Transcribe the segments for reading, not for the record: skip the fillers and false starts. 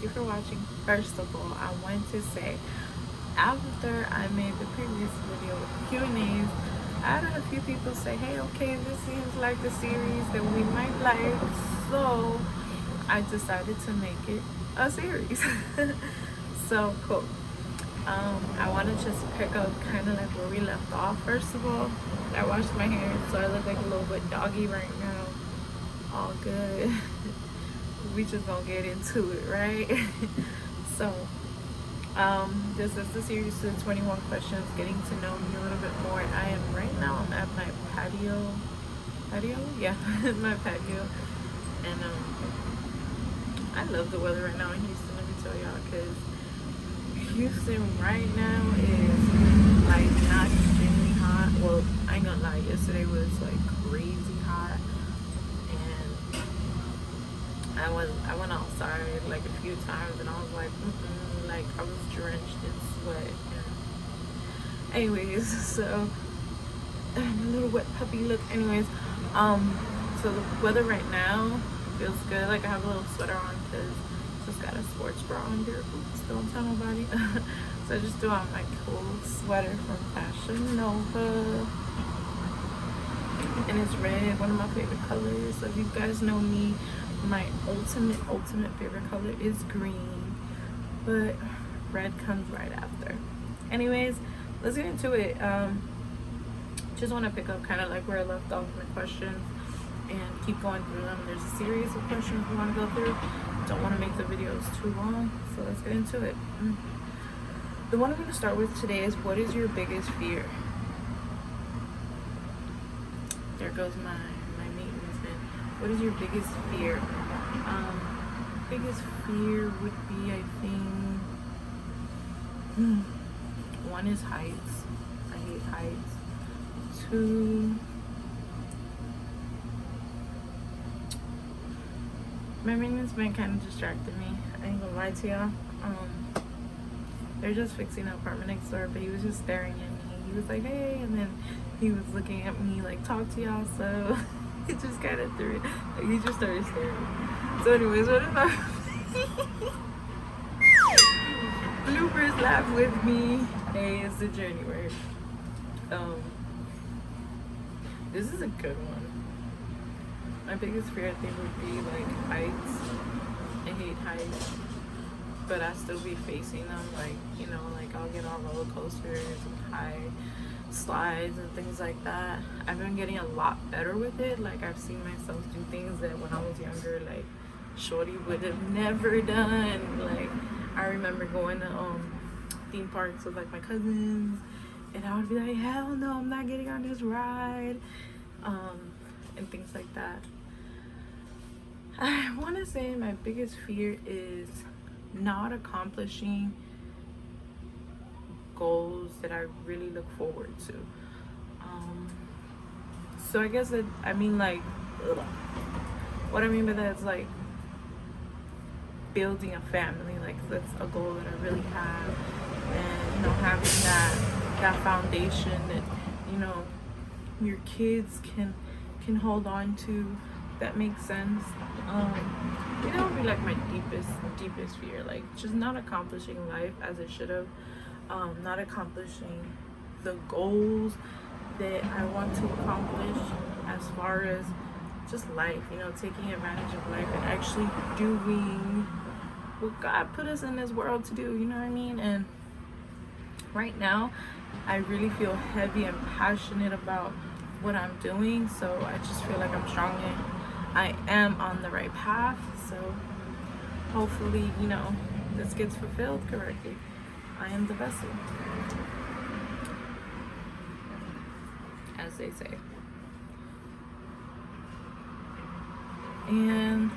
thank you for watching. First of all, I want to say, after I made the previous video with Q&As, I had a few people say, hey, okay, this seems like the series that we might like, so I decided to make it a series. So cool. I want to just pick up kind of like where we left off. First of all, I washed my hair, so I look like a little bit doggy right now. All good. We just gonna get into it, right? So this is the series to 21 questions, getting to know me a little bit more. I am right now, I'm at my patio, yeah. My patio, and I love the weather right now in Houston. Let me tell y'all, because Houston right now is like not extremely hot. Well, I ain't gonna lie, yesterday was like crazy hot, and I went outside like a few times, and I was like, like I was drenched in sweat. And anyways, so a little wet puppy look. Anyways, so the weather right now feels good. Like I have a little sweater on because just got a sports bra under. Oops, don't tell nobody. So I just threw on my cool sweater from Fashion Nova, and it's red, one of my favorite colors. So if you guys know me, my ultimate favorite color is green, but red comes right after. Anyways, let's get into it. Just want to pick up kind of like where I left off in the questions and keep going through them. There's a series of questions we want to go through. Don't want to make the videos too long, so let's get into it. The one I'm going to start with today is, what is your biggest fear? There goes my maintenance man. What is your biggest fear? Biggest fear would be, I think, one is heights. I hate heights. 2, my maintenance man kind of distracted me. I ain't gonna lie to y'all. They're just fixing an apartment next door, but he was just staring at me. He was like, hey, and then he was looking at me like, talk to y'all. So it just kind of threw it. Like, he just started staring. So anyways, what if I bloopers, laugh with me. Hey, it's the January. This is a good one. My biggest fear, I think, would be like heights. I hate heights, but I still be facing them. Like, you know, like I'll get on roller coasters and high slides and things like that. I've been getting a lot better with it. Like, I've seen myself do things that when I was younger, like shorty would have never done. Like, I remember going to theme parks with like my cousins, and I would be like, hell no, I'm not getting on this ride, and things like that. I want to say my biggest fear is not accomplishing goals that I really look forward to. So I guess that, I mean, like, what I mean by that is like building a family. Like, that's a goal that I really have, and you know, having that foundation that, you know, your kids can hold on to. That makes sense. You know, it would be like my deepest fear, like just not accomplishing life as it should have, not accomplishing the goals that I want to accomplish as far as just life, you know, taking advantage of life and actually doing what God put us in this world to do, you know what I mean? And right now, I really feel heavy and passionate about what I'm doing, so I just feel like I'm strong and I am on the right path. So hopefully, you know, this gets fulfilled correctly. I am the vessel, as they say. And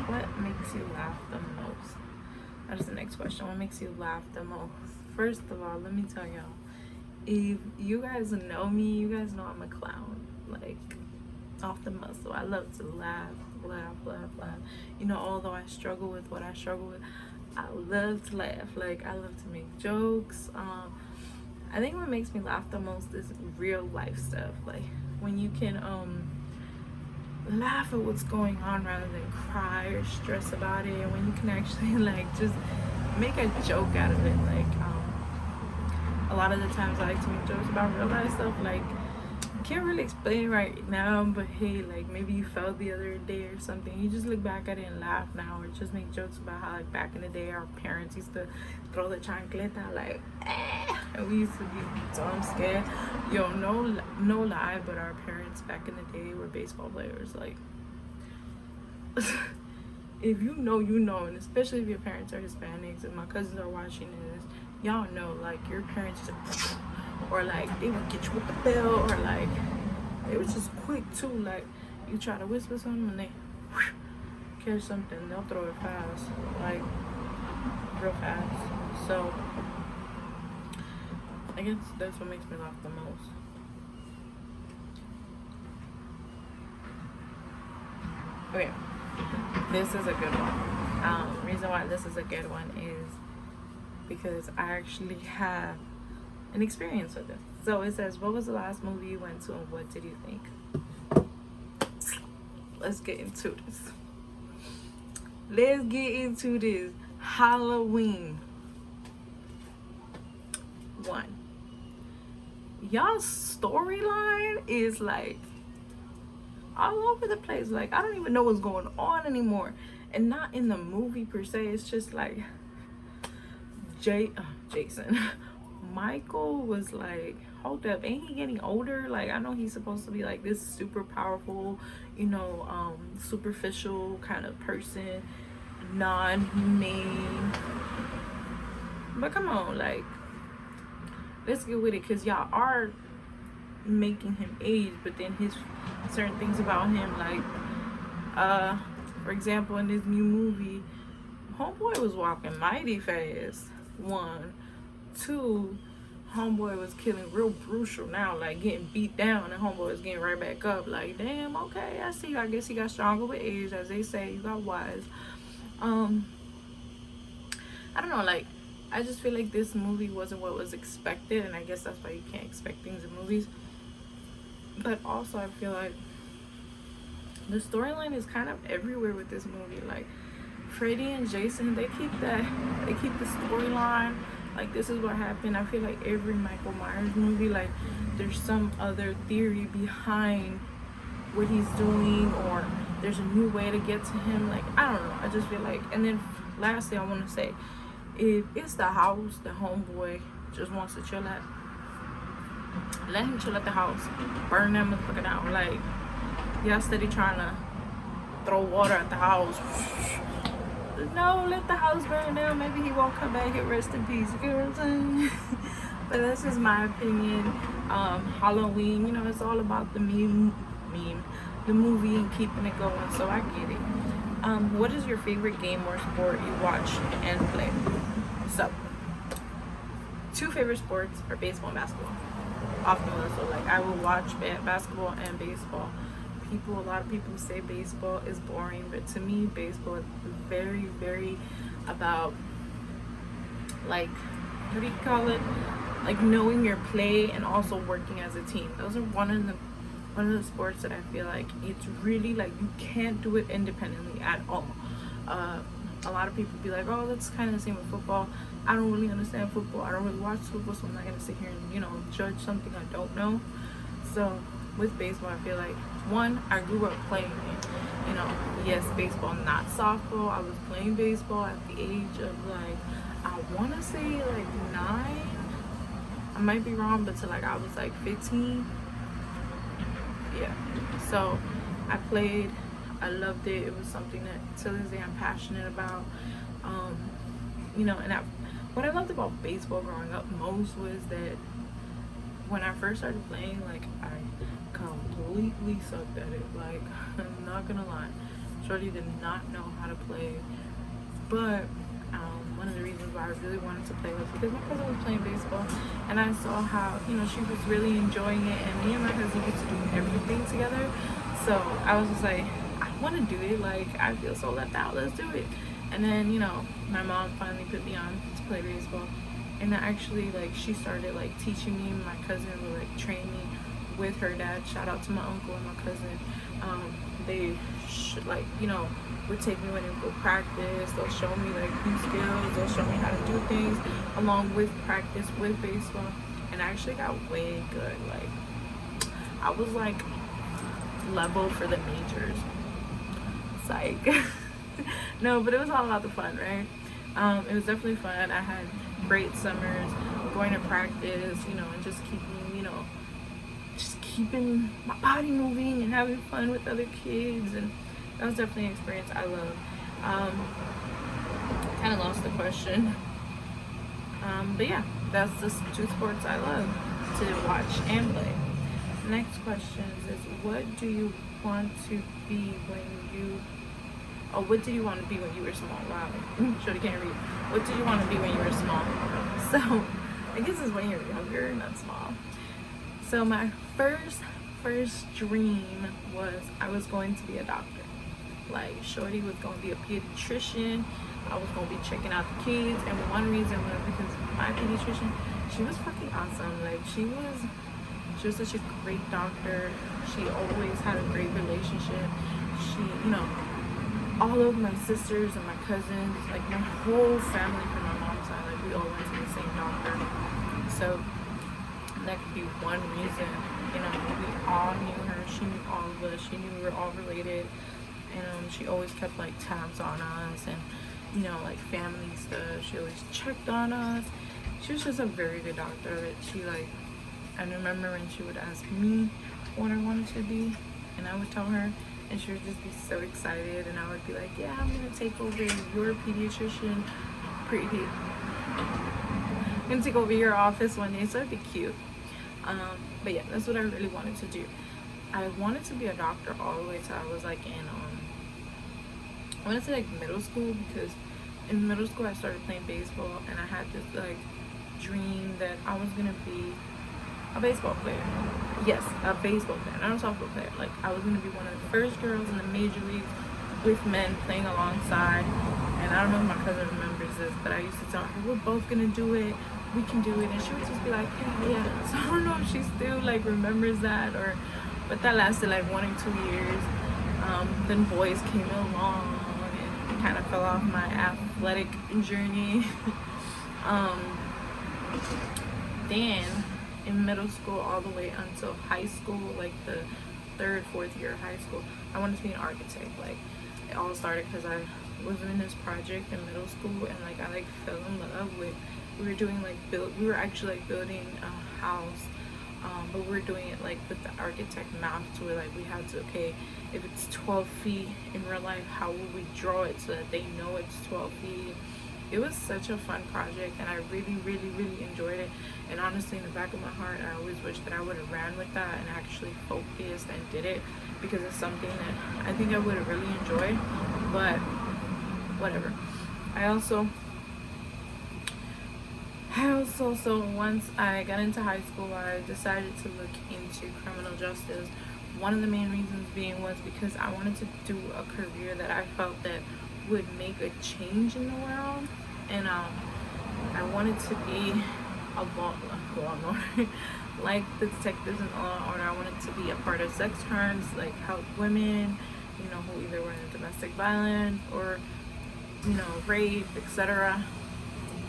what makes you laugh the most? That is the next question. What makes you laugh the most? First of all, let me tell y'all, if you guys know me, you guys know I'm a clown, like off the muscle. I love to laugh. You know, although I struggle with what I struggle with, I love to laugh. Like, I love to make jokes. I think what makes me laugh the most is real life stuff. Like when you can laugh at what's going on rather than cry or stress about it. And when you can actually like just make a joke out of it, like a lot of the times I like to make jokes about real life stuff. Like, can't really explain right now, but hey, like maybe you fell the other day or something. You just look back at it and laugh now, or just make jokes about how like back in the day our parents used to throw the chancleta like, and we used to be dumb scared. Yo, no lie, but our parents back in the day were baseball players. Like, if you know, you know, and especially if your parents are Hispanics and my cousins are watching this, y'all know, like your parents just, or like they would get you with the bell, or like it was just quick too. Like you try to whisper something and they catch something, they'll throw it fast, like real fast. So I guess that's what makes me laugh the most. Okay, this is a good one. Reason why this is a good one is because I actually have an experience with it. So it says, what was the last movie you went to and what did you think? Let's get into this. Halloween 1. Y'all's storyline is like all over the place. Like, I don't even know what's going on anymore. And not in the movie per se. It's just like Jason. Michael was like, hold up, ain't he getting older? Like, I know he's supposed to be like this super powerful, superficial kind of person, non-humane. But come on, like, let's get with it, because y'all are making him age, but then his certain things about him, like, for example, in this new movie, homeboy was walking mighty fast. 1, 2, homeboy was killing real brutal now, like getting beat down, and homeboy was getting right back up. Like, damn, okay, I see. I guess he got stronger with age, as they say. You got wise. I don't know, like, I just feel like this movie wasn't what was expected, and I guess that's why you can't expect things in movies. But also, I feel like the storyline is kind of everywhere with this movie. Like, Freddy and Jason, they keep the storyline. Like, this is what happened. I feel like every Michael Myers movie, like, there's some other theory behind what he's doing, or there's a new way to get to him. Like, I don't know. I just feel like, and then lastly, I want to say, if it's the house the homeboy just wants to chill at, let him chill at the house. Burn that motherfucker down. Like, y'all steady trying to throw water at the house. No, let the house burn down. Maybe he won't come back and rest in peace. You know what I'm saying? But that's just my opinion. Halloween, it's all about the meme, the movie, and keeping it going. So I get it. What is your favorite game or sport you watch and play? So, 2 favorite sports are baseball and basketball. Off the list. So, like, I will watch basketball and baseball. A lot of people say baseball is boring, but to me, baseball is very, very about, like, what do you call it? Like, knowing your play and also working as a team. Those are one of the sports that I feel like it's really, like, you can't do it independently at all. A lot of people be like, oh, that's kind of the same with football. I don't really understand football. I don't really watch football, so I'm not gonna sit here and judge something I don't know. So with baseball, I feel like, 1, I grew up playing it. Yes, baseball, not softball. I was playing baseball at the age of, like, I want to say, like, 9. I might be wrong, but I was, like, 15. Yeah. So I played. I loved it. It was something that, to this day, I'm passionate about. And what I loved about baseball growing up most was that when I first started playing, like, I completely sucked at it. Like, I'm not gonna lie, Shorty did not know how to play. But one of the reasons why I really wanted to play was because my cousin was playing baseball, and I saw how she was really enjoying it, and me and my cousin used to do everything together. So I was just like, I want to do it. Like, I feel so left out. Let's do it. And then my mom finally put me on to play baseball, and I actually, like, she started, like, teaching me. My cousin would, like, train me with her dad. Shout out to my uncle and my cousin. They like, you know, would take me when they go practice. They'll show me like new skills. They'll show me how to do things along with practice with baseball. And I actually got way good. Like, I was like level for the majors. Psych. No, but it was all about the fun, right? It was definitely fun. I had great summers going to practice, you know, and just keeping, you know, just keeping my body moving and having fun with other kids. And that was definitely an experience I loved. Kind of lost the question. But yeah, that's the two sports I love to watch and play. Next question is, what do you want to be when you, oh, what did you want to be when you were small? Wow, sure, can't read. What did you want to be when you were small? So, I guess it's when you're younger, not small. So my first dream was I was going to be a doctor. Like, shorty was going to be a pediatrician. I was going to be checking out the kids, and one reason was because my pediatrician, she was fucking awesome. Like, she was such a great doctor. She always had a great relationship. She, you know, all of my sisters and my cousins, like my whole family from my mom's side, like we all went to the same doctor. So that could be one reason. You know, we all knew her. She knew all of us. She knew we were all related. And she always kept like tabs on us and, you know, like family stuff. She always checked on us. She was just a very good doctor. She like, I remember when she would ask me what I wanted to be, and I would tell her, and she would just be so excited, and I would be like, yeah, I'm gonna take over your pediatrician, I'm gonna take over your office one day. So it'd be cute. But yeah, that's what I really wanted to do. I wanted to be a doctor all the way till I was like in I want to say like middle school, because in middle school I started playing baseball, and I had this like dream that I was gonna be a baseball player. Yes, a baseball player, not a softball player. Like, I was gonna be one of the first girls in the major leagues with men playing alongside. And I don't know if my cousin remembers this, but I used to tell her, we're both gonna do it, we can do it. And she would just be like, hey, yeah. So I don't know if she still like remembers that, or, but that lasted like 1 or 2 years. Then boys came along and kind of fell off my athletic journey. Then in middle school all the way until high school, like the 3rd, 4th year of high school, I wanted to be an architect. Like, it all started because I was in this project in middle school, and like I like fell in love with, we were doing like we were actually like building a house, but we were doing it like with the architect math, to where like we had to, okay, if it's 12 feet in real life, how will we draw it so that they know it's 12 feet? It was such a fun project, and I really, really, really enjoyed it. And honestly, in the back of my heart, I always wish that I would have ran with that and actually focused and did it, because it's something that I think I would have really enjoyed. But whatever. I also so once I got into high school, I decided to look into criminal justice. One of the main reasons being was because I wanted to do a career that I felt that would make a change in the world. And I wanted to be a law and order, like the detectives in Law and Order. I wanted to be a part of sex crimes, like help women, you know, who either were in domestic violence or, you know, rape, etc.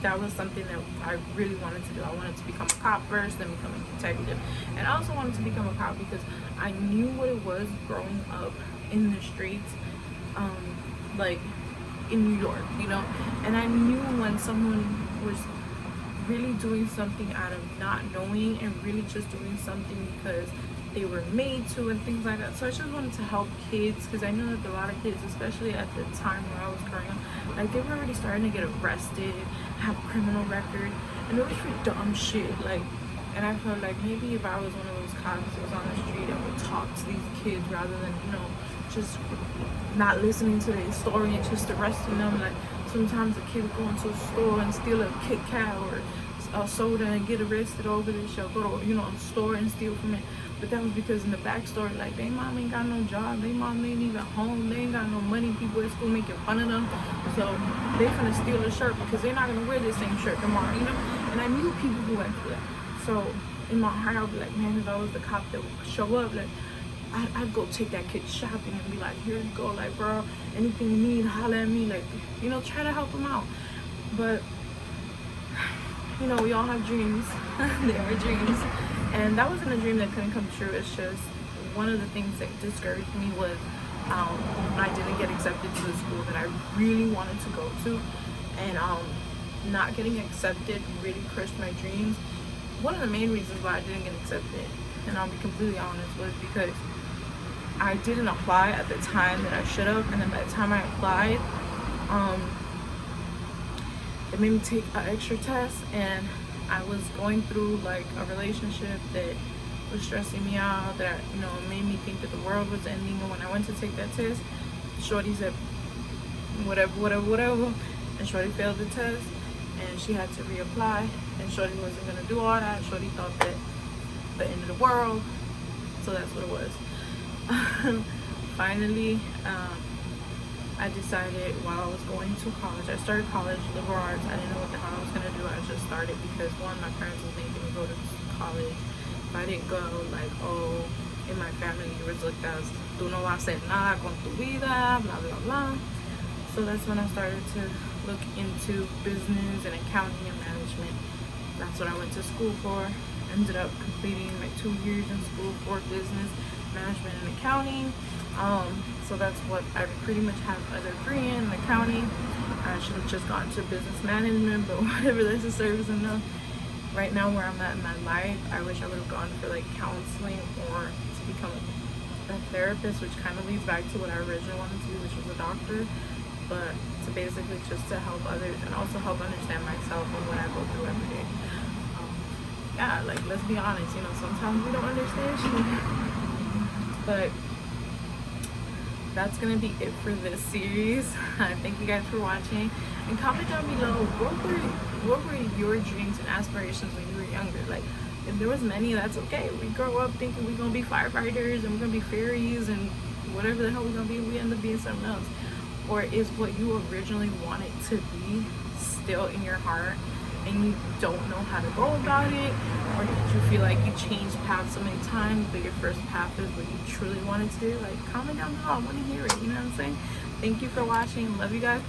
That was something that I really wanted to do. I wanted to become a cop first, then become a detective. And I also wanted to become a cop because I knew what it was growing up in the streets, like in New York, you know. And I knew when someone was really doing something out of not knowing and really just doing something because they were made to and things like that. So I just wanted to help kids, because I know that a lot of kids, especially at the time where I was growing up, like they were already starting to get arrested, have criminal record, and it was for dumb shit. Like, and I felt like maybe if I was one of those cops that was on the street and would talk to these kids rather than, you know, just not listening to their story and just arresting them. Like, sometimes a kid would go into a store and steal a Kit Kat or a soda and get arrested over this. She'll go to, you know, a store and steal from it. But that was because in the backstory, like, they mom ain't got no job, they mom ain't even home, they ain't got no money, people at school making fun of them, so they finna steal a shirt because they're not gonna wear the same shirt tomorrow, you know. And I knew people who went through that. So in my heart, I would be like, man, if I was the cop that would show up, like, I'd go take that kid shopping and be like, here you go, like, bro, anything you need, holla at me, like, you know, try to help him out. But you know, we all have dreams. They were dreams, and that wasn't a dream that couldn't come true. It's just one of the things that discouraged me was I didn't get accepted to the school that I really wanted to go to, and not getting accepted really crushed my dreams. One of the main reasons why I didn't get accepted, and I'll be completely honest, was because I didn't apply at the time that I should have, and then by the time I applied, it made me take an extra test, and I was going through like a relationship that was stressing me out, that, you know, made me think that the world was ending. And when I went to take that test, shorty said whatever, and shorty failed the test, and she had to reapply, and shorty wasn't gonna do all that. Shorty thought that the end of the world, so that's what it was. Finally, I decided while I was going to college, I started college, liberal arts. I didn't know what the hell I was gonna do. I just started because one, my parents was making me go to college. If I didn't go, like, oh, in my family it was looked as, tú no vas a hacer nada con tu vida, blah blah blah. So that's when I started to look into business and accounting and management. That's what I went to school for. Ended up completing like 2 years in school for business management and accounting. So that's what I pretty much have a degree in, accounting. I should have just gone to business management, but whatever, that's a service enough. Right now where I'm at in my life, I wish I would have gone for like counseling or to become a therapist, which kind of leads back to what I originally wanted to be, which was a doctor. But to basically just to help others and also help understand myself and what I go through every day. Yeah, like, let's be honest, you know, sometimes we don't understand shit. But that's gonna be it for this series. Thank you guys for watching, and comment down below what were your dreams and aspirations when you were younger. Like, if there was many, that's okay. We grow up thinking we're gonna be firefighters and we're gonna be fairies and whatever the hell we're gonna be, we end up being something else. Or is what you originally wanted to be still in your heart and you don't know how to go about it? Or did you feel like you changed paths so many times, but your first path is what you truly wanted to do? Like, comment down below. I want to hear it. You know what I'm saying? Thank you for watching. Love you guys.